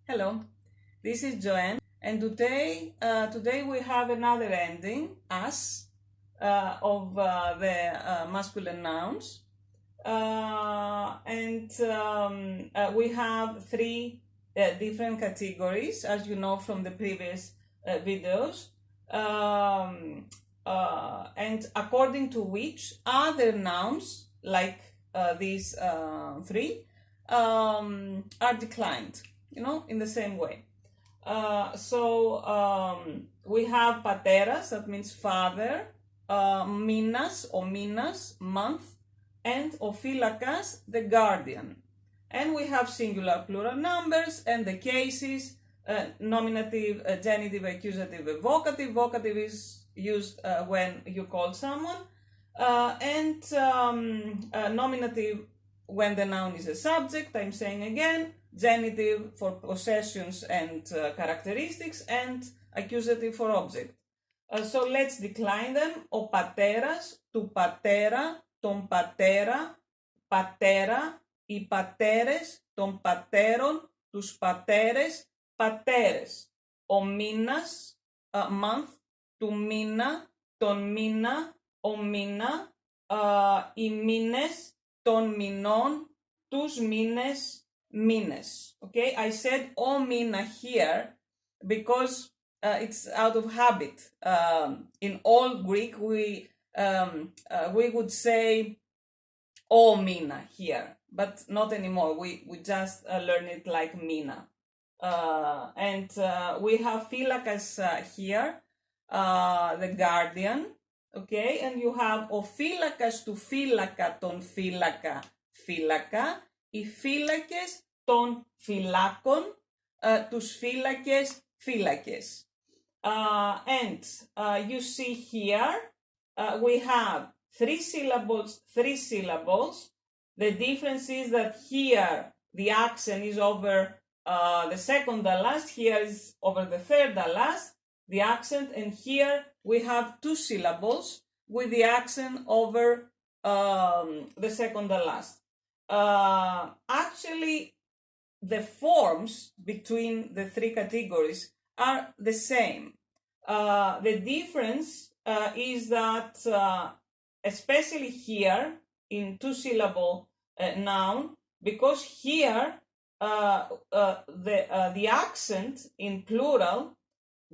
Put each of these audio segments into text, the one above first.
Hello, this is Joanne, and today we have another ending, as, of the masculine nouns, we have three different categories, as you know from the previous videos, and according to which other nouns, like these three, are declined, in the same way. We have ΠΑΤΕΡΑΣ, that means father, ΜΗΝΑΣ or ΜΗΝΑΣ, month, and ΦΥΛΑΚΑΣ, the guardian. And we have singular plural numbers and the cases, nominative, genitive, accusative, vocative. Vocative is used when you call someone, and nominative when the noun is a subject, I'm saying again, genitive for possessions and characteristics, and accusative for object. So let's decline them. Ο πατέρας, του πατέρα, τον πατέρα, πατέρα, οι πατέρες, των πατέρων, τους πατέρες, πατέρες. Ο μήνας, month, του μήνα, τον μήνα, ο μήνα, οι μήνες, των μηνών, τους μήνες, μήνες. Okay, I said ο μήνα here because it's out of habit. In old Greek, we would say ο μήνα here, but not anymore. We just learn it like μήνα. And we have φύλακας here, the guardian. Okay, and you have ο φύλακας του φύλακα, τον φύλακα, φύλακα, οι φύλακες των φυλάκων, τους φύλακες, φύλακες. And you see here, we have three syllables. The difference is that here the accent is over the second to last, here is over the third to last, the accent, and here we have two syllables with the accent over the second to last. Actually, the forms between the three categories are the same. The difference is that, especially here in two-syllable noun, because here the accent in plural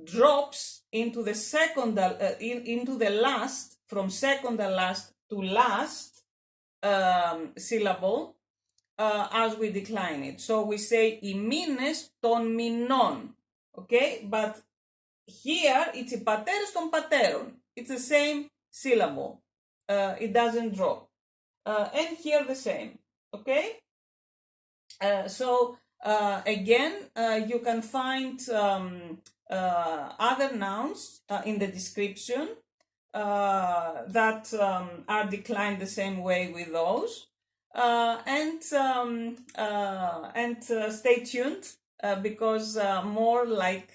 drops into the second, into the last, from second to last to last syllable, as we decline it. So we say οι μήνες των μηνών. Okay, but here it's οι πατέρες των πατέρων. It's the same syllable. It doesn't drop. And here the same. Okay. Again, you can find other nouns in the description that are declined the same way with those, and stay tuned because more like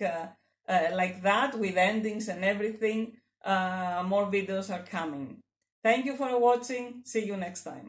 that, with endings and everything, more videos are coming. Thank you for watching. See you next time.